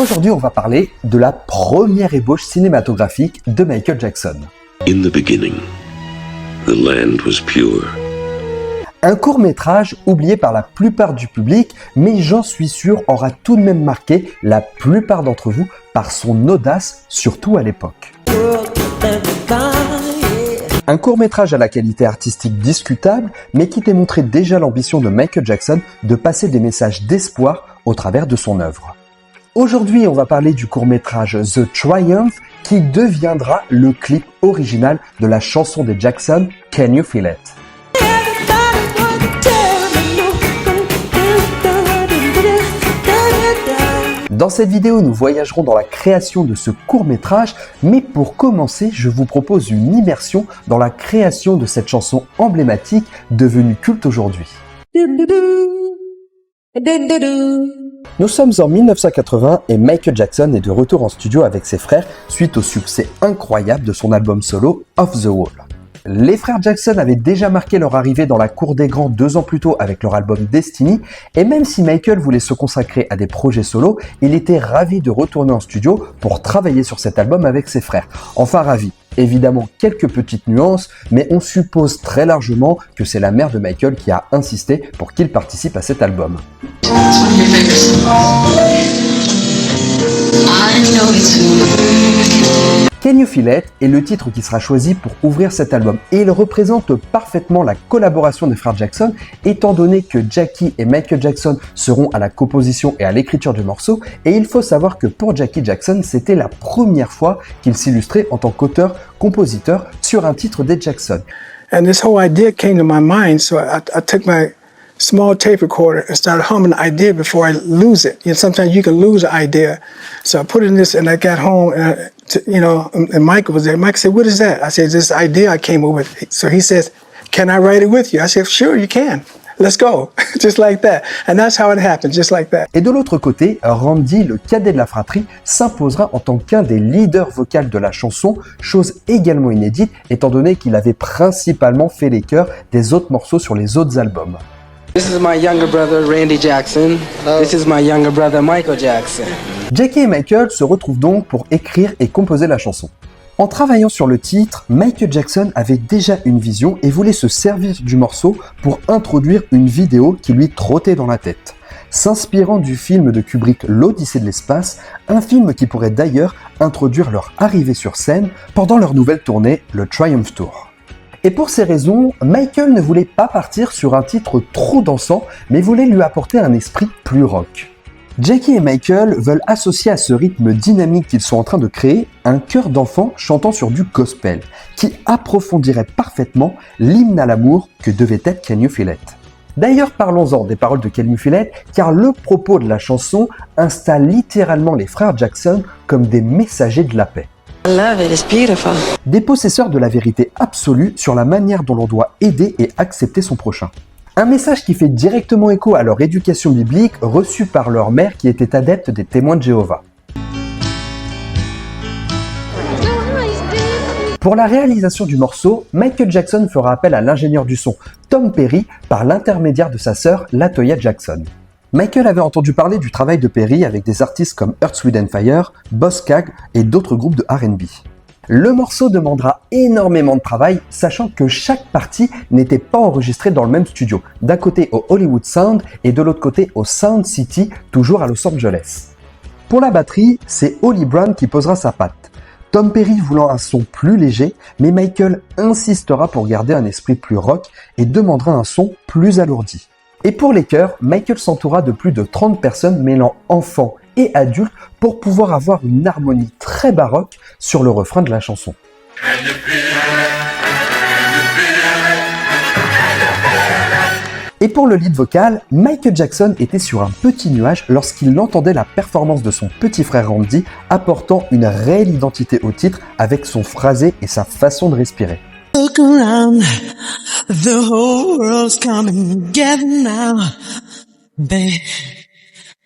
Aujourd'hui, on va parler de la première ébauche cinématographique de Michael Jackson. In the beginning, the land was pure. Un court-métrage oublié par la plupart du public, mais j'en suis sûr aura tout de même marqué la plupart d'entre vous par son audace, surtout à l'époque. Un court-métrage à la qualité artistique discutable, mais qui démontrait déjà l'ambition de Michael Jackson de passer des messages d'espoir au travers de son œuvre. Aujourd'hui, on va parler du court-métrage The Triumph, qui deviendra le clip original de la chanson des Jackson, Can You Feel It? Dans cette vidéo, nous voyagerons dans la création de ce court-métrage, mais pour commencer, je vous propose une immersion dans la création de cette chanson emblématique devenue culte aujourd'hui. Nous sommes en 1980 et Michael Jackson est de retour en studio avec ses frères suite au succès incroyable de son album solo Off the Wall. Les frères Jackson avaient déjà marqué leur arrivée dans la cour des grands 2 ans plus tôt avec leur album Destiny, et même si Michael voulait se consacrer à des projets solos, il était ravi de retourner en studio pour travailler sur cet album avec ses frères. Enfin ravi. Évidemment, quelques petites nuances, mais on suppose très largement que c'est la mère de Michael qui a insisté pour qu'il participe à cet album. Can You Feel It est le titre qui sera choisi pour ouvrir cet album et il représente parfaitement la collaboration des frères Jackson étant donné que Jackie et Michael Jackson seront à la composition et à l'écriture du morceau et il faut savoir que pour Jackie Jackson c'était la première fois qu'il s'illustrait en tant qu'auteur-compositeur sur un titre des Jackson. And this whole idea came to my mind, so I took my small tape recorder and started humming the idea before I lose it. You know, sometimes you can lose an idea. So I put it in this and I got home and, and Michael was there. Michael said, "What is that?" I said, "This idea I came up with." So he says, "Can I write it with you?" I said, "Sure, you can. Let's go." Just like that. And that's how it happened, just like that. Et de l'autre côté, Randy, le cadet de la fratrie, s'imposera en tant qu'un des leaders vocaux de la chanson, chose également inédite étant donné qu'il avait principalement fait les chœurs des autres morceaux sur les autres albums. This is my younger brother Randy Jackson. This is my younger brother Michael Jackson. Jackie et Michael se retrouvent donc pour écrire et composer la chanson. En travaillant sur le titre, Michael Jackson avait déjà une vision et voulait se servir du morceau pour introduire une vidéo qui lui trottait dans la tête. S'inspirant du film de Kubrick L'Odyssée de l'espace, un film qui pourrait d'ailleurs introduire leur arrivée sur scène pendant leur nouvelle tournée, le Triumph Tour. Et pour ces raisons, Michael ne voulait pas partir sur un titre trop dansant, mais voulait lui apporter un esprit plus rock. Jackie et Michael veulent associer à ce rythme dynamique qu'ils sont en train de créer un chœur d'enfants chantant sur du gospel, qui approfondirait parfaitement l'hymne à l'amour que devait être Can You Feel It. D'ailleurs, parlons-en des paroles de Can You Feel It, car le propos de la chanson installe littéralement les frères Jackson comme des messagers de la paix. Love it, it's beautiful. Des possesseurs de la vérité absolue sur la manière dont l'on doit aider et accepter son prochain. Un message qui fait directement écho à leur éducation biblique reçue par leur mère qui était adepte des témoins de Jéhovah. Pour la réalisation du morceau, Michael Jackson fera appel à l'ingénieur du son Tom Perry par l'intermédiaire de sa sœur Latoya Jackson. Michael avait entendu parler du travail de Perry avec des artistes comme Earth, Wind & Fire, Boss Skaggs et d'autres groupes de R&B. Le morceau demandera énormément de travail, sachant que chaque partie n'était pas enregistrée dans le même studio, d'un côté au Hollywood Sound et de l'autre côté au Sound City, toujours à Los Angeles. Pour la batterie, c'est Holly Brown qui posera sa patte. Tom Perry voulant un son plus léger, mais Michael insistera pour garder un esprit plus rock et demandera un son plus alourdi. Et pour les chœurs, Michael s'entoura de plus de 30 personnes mêlant enfants et adultes pour pouvoir avoir une harmonie très baroque sur le refrain de la chanson. Et pour le lead vocal, Michael Jackson était sur un petit nuage lorsqu'il entendait la performance de son petit frère Randy apportant une réelle identité au titre avec son phrasé et sa façon de respirer. Look around, the whole world's coming together now, babe.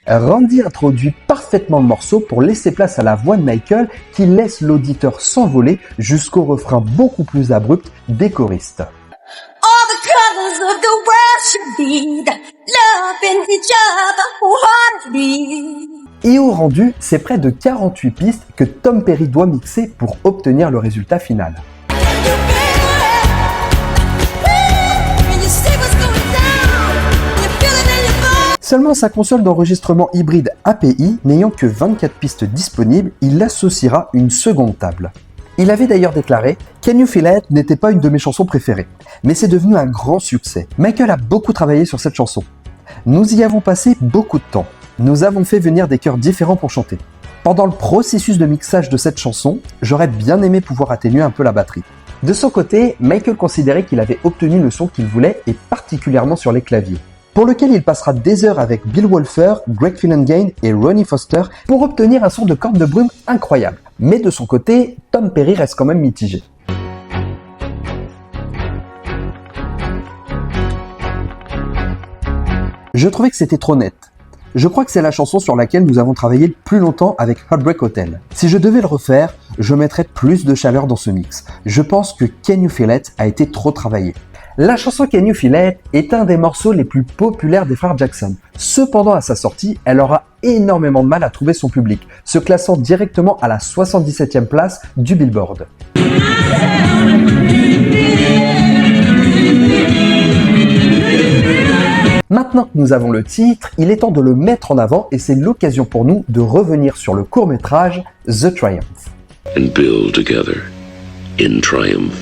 Randy introduit parfaitement le morceau pour laisser place à la voix de Michael qui laisse l'auditeur s'envoler jusqu'au refrain beaucoup plus abrupt des choristes. All the colors of the world should be loving each other wholeheartedly. Et au rendu, c'est près de 48 pistes que Tom Perry doit mixer pour obtenir le résultat final. Seulement sa console d'enregistrement hybride API n'ayant que 24 pistes disponibles, il associera une seconde table. Il avait d'ailleurs déclaré « Can You Feel It n'était pas une de mes chansons préférées, mais c'est devenu un grand succès. Michael a beaucoup travaillé sur cette chanson. Nous y avons passé beaucoup de temps. Nous avons fait venir des chœurs différents pour chanter. Pendant le processus de mixage de cette chanson, j'aurais bien aimé pouvoir atténuer un peu la batterie. » De son côté, Michael considérait qu'il avait obtenu le son qu'il voulait et particulièrement sur les claviers, pour lequel il passera des heures avec Bill Wolfer, Greg Phillingain et Ronnie Foster pour obtenir un son de corne de brume incroyable. Mais de son côté, Tom Perry reste quand même mitigé. Je trouvais que c'était trop net. Je crois que c'est la chanson sur laquelle nous avons travaillé le plus longtemps avec Heartbreak Hotel. Si je devais le refaire, je mettrais plus de chaleur dans ce mix. Je pense que Can You Feel It a été trop travaillé. La chanson Can You Feel It est un des morceaux les plus populaires des frères Jackson. Cependant, à sa sortie, elle aura énormément de mal à trouver son public, se classant directement à la 77e place du Billboard. Maintenant que nous avons le titre, il est temps de le mettre en avant et c'est l'occasion pour nous de revenir sur le court-métrage The Triumph. And build together in triumph.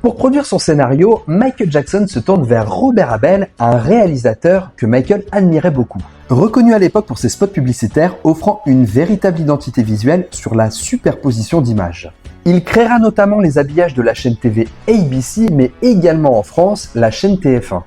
Pour produire son scénario, Michael Jackson se tourne vers Robert Abel, un réalisateur que Michael admirait beaucoup. Reconnu à l'époque pour ses spots publicitaires offrant une véritable identité visuelle sur la superposition d'images. Il créera notamment les habillages de la chaîne TV ABC, mais également en France, la chaîne TF1.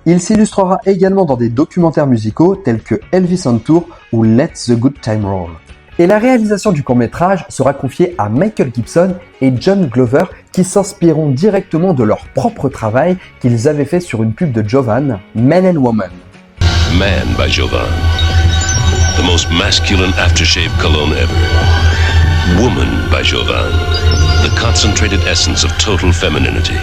Il s'illustrera également dans des documentaires musicaux tels que Elvis on Tour ou Let the Good Time Roll. Et la réalisation du court-métrage sera confiée à Michael Gibson et John Glover qui s'inspireront directement de leur propre travail qu'ils avaient fait sur une pub de Jovan, Men and Women. Man by Jovan. The most masculine aftershave cologne ever. Woman by Jovan. The concentrated essence of total femininity.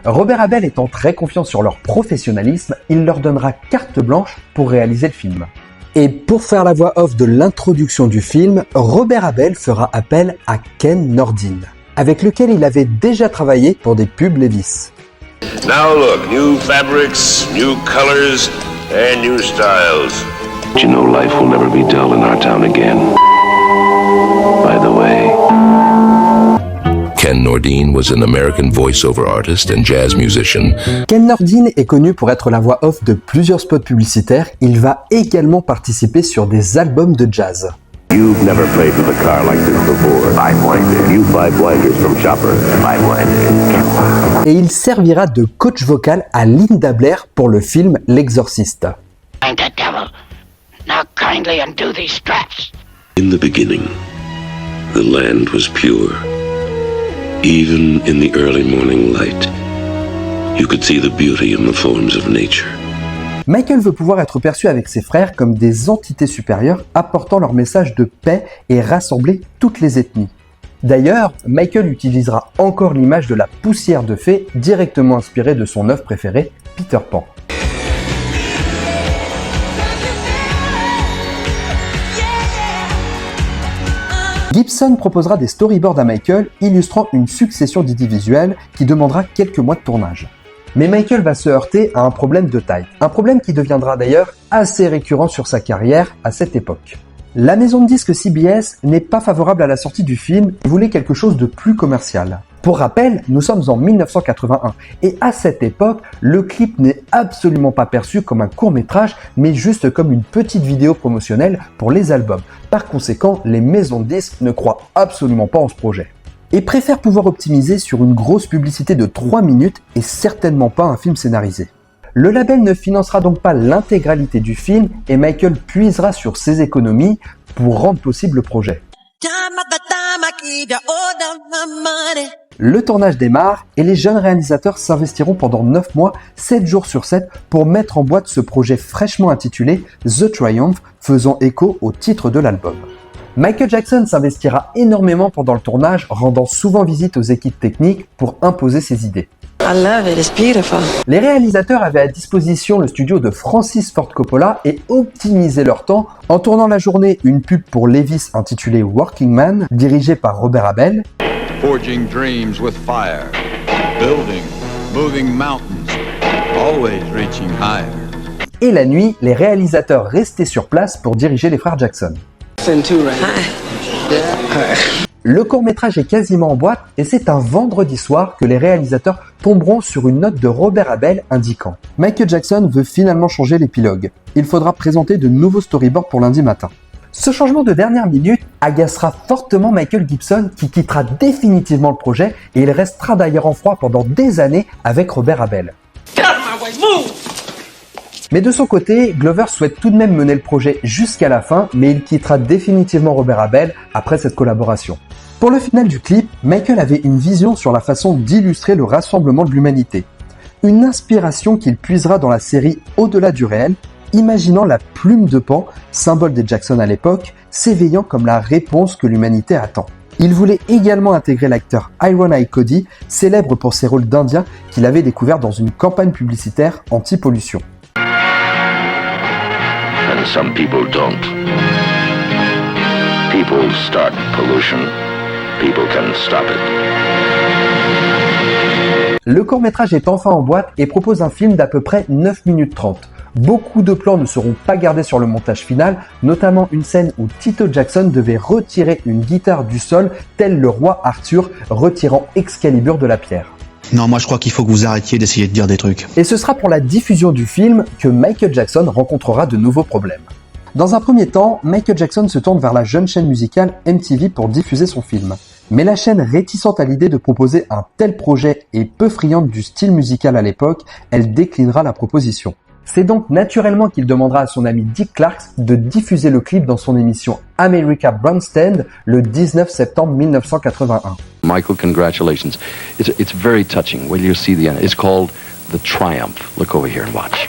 Robert Abel étant très confiant sur leur professionnalisme, il leur donnera carte blanche pour réaliser le film. Et pour faire la voix off de l'introduction du film, Robert Abel fera appel à Ken Nordin, avec lequel il avait déjà travaillé pour des pubs Levi's. Now look, new fabrics, new colors, and new styles. You know life will never be dull in our town again. By the way, Ken Nordin was an American voice-over artist and jazz musician. Ken Nordin est connu pour être la voix off de plusieurs spots publicitaires. Il va également participer sur des albums de jazz. You've never played with a car like this before. Five winders. You five winders from Chopper. Five winders. Et il servira de coach vocal à Linda Blair pour le film L'Exorciste. Find that devil. Now kindly undo these straps. In the beginning, the land was pure. Even in the early morning light, you could see the beauty in the forms of nature. Michael veut pouvoir être perçu avec ses frères comme des entités supérieures apportant leur message de paix et rassembler toutes les ethnies. D'ailleurs, Michael utilisera encore l'image de la poussière de fée directement inspirée de son œuvre préférée, Peter Pan. Gibson proposera des storyboards à Michael illustrant une succession d'idées visuelles qui demandera quelques mois de tournage. Mais Michael va se heurter à un problème de taille, un problème qui deviendra d'ailleurs assez récurrent sur sa carrière à cette époque. La maison de disques CBS n'est pas favorable à la sortie du film et voulait quelque chose de plus commercial. Pour rappel, nous sommes en 1981 et à cette époque, le clip n'est absolument pas perçu comme un court-métrage mais juste comme une petite vidéo promotionnelle pour les albums. Par conséquent, les maisons de disques ne croient absolument pas en ce projet et préfèrent pouvoir optimiser sur une grosse publicité de 3 minutes et certainement pas un film scénarisé. Le label ne financera donc pas l'intégralité du film et Michael puisera sur ses économies pour rendre possible le projet. Le tournage démarre et les jeunes réalisateurs s'investiront pendant 9 mois, 7 jours sur 7 pour mettre en boîte ce projet fraîchement intitulé The Triumph, faisant écho au titre de l'album. Michael Jackson s'investira énormément pendant le tournage, rendant souvent visite aux équipes techniques pour imposer ses idées. I love it. It's beautiful. Les réalisateurs avaient à disposition le studio de Francis Ford Coppola et optimisaient leur temps en tournant la journée une pub pour Levi's intitulée Working Man, dirigée par Robert Abel. Forging dreams with fire, building, moving mountains, always reaching higher. Et la nuit, les réalisateurs restaient sur place pour diriger les frères Jackson. Le court-métrage est quasiment en boîte et c'est un vendredi soir que les réalisateurs tomberont sur une note de Robert Abel indiquant « Michael Jackson veut finalement changer l'épilogue. Il faudra présenter de nouveaux storyboards pour lundi matin. » Ce changement de dernière minute agacera fortement Michael Gibson qui quittera définitivement le projet et il restera d'ailleurs en froid pendant des années avec Robert Abel. Mais de son côté, Glover souhaite tout de même mener le projet jusqu'à la fin, mais il quittera définitivement Robert Abel après cette collaboration. Pour le final du clip, Michael avait une vision sur la façon d'illustrer le rassemblement de l'humanité. Une inspiration qu'il puisera dans la série Au-delà du réel, imaginant la plume de Pan, symbole des Jackson à l'époque, s'éveillant comme la réponse que l'humanité attend. Il voulait également intégrer l'acteur Iron-Eye Cody, célèbre pour ses rôles d'Indien qu'il avait découvert dans une campagne publicitaire anti-pollution. And some people don't. People start pollution. People can stop it. Le court-métrage est enfin en boîte et propose un film d'à peu près 9 minutes 30. Beaucoup de plans ne seront pas gardés sur le montage final, notamment une scène où Tito Jackson devait retirer une guitare du sol, tel le roi Arthur retirant Excalibur de la pierre. Non, moi je crois qu'il faut que vous arrêtiez d'essayer de dire des trucs. Et ce sera pour la diffusion du film que Michael Jackson rencontrera de nouveaux problèmes. Dans un premier temps, Michael Jackson se tourne vers la jeune chaîne musicale MTV pour diffuser son film. Mais la chaîne, réticente à l'idée de proposer un tel projet et peu friande du style musical à l'époque, elle déclinera la proposition. C'est donc naturellement qu'il demandera à son ami Dick Clark de diffuser le clip dans son émission America Bandstand le 19 septembre 1981. Michael, congratulations. It's very touching. Will you see the end? It's called The Triumph. Look over here and watch.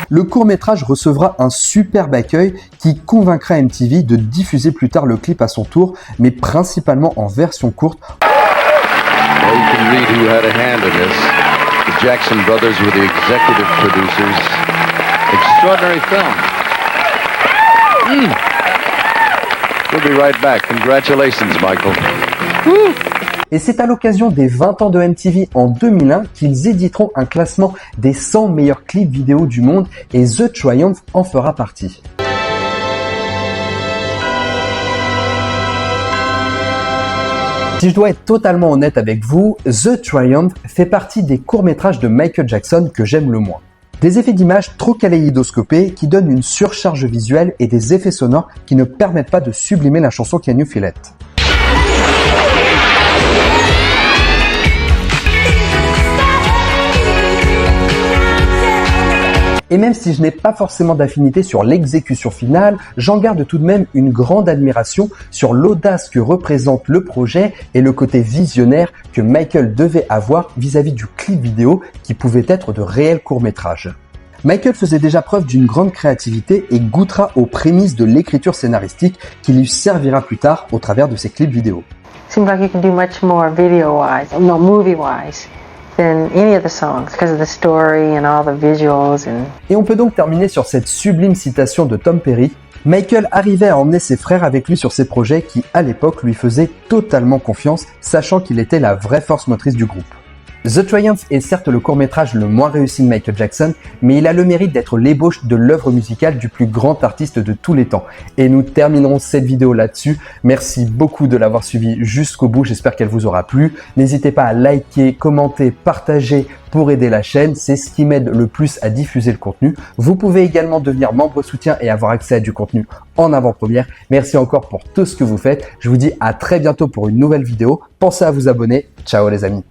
Le court-métrage recevra un superbe accueil qui convaincra MTV de diffuser plus tard le clip à son tour, mais principalement en version courte. Well, you can read who had a hand in this. The Jackson brothers were the executive producers. Extraordinary film. We'll be right back. Congratulations, Michael. Woo! Et c'est à l'occasion des 20 ans de MTV en 2001 qu'ils éditeront un classement des 100 meilleurs clips vidéo du monde et The Triumph en fera partie. Si je dois être totalement honnête avec vous, The Triumph fait partie des courts-métrages de Michael Jackson que j'aime le moins. Des effets d'image trop kaléidoscopés qui donnent une surcharge visuelle et des effets sonores qui ne permettent pas de sublimer la chanson Can You Feel It. Et même si je n'ai pas forcément d'affinité sur l'exécution finale, j'en garde tout de même une grande admiration sur l'audace que représente le projet et le côté visionnaire que Michael devait avoir vis-à-vis du clip vidéo qui pouvait être de réels courts-métrages. Michael faisait déjà preuve d'une grande créativité et goûtera aux prémices de l'écriture scénaristique qui lui servira plus tard au travers de ses clips vidéo. Seems like you can do much more video-wise, no, movie-wise, than any of the songs because of the story and all the visuals and... Et on peut donc terminer sur cette sublime citation de Tom Perry. Michael arrivait à emmener ses frères avec lui sur ses projets qui, à l'époque, lui faisaient totalement confiance, sachant qu'il était la vraie force motrice du groupe. The Triumph est certes le court-métrage le moins réussi de Michael Jackson, mais il a le mérite d'être l'ébauche de l'œuvre musicale du plus grand artiste de tous les temps. Et nous terminerons cette vidéo là-dessus. Merci beaucoup de l'avoir suivi jusqu'au bout, j'espère qu'elle vous aura plu. N'hésitez pas à liker, commenter, partager pour aider la chaîne, c'est ce qui m'aide le plus à diffuser le contenu. Vous pouvez également devenir membre soutien et avoir accès à du contenu en avant-première. Merci encore pour tout ce que vous faites. Je vous dis à très bientôt pour une nouvelle vidéo. Pensez à vous abonner. Ciao les amis.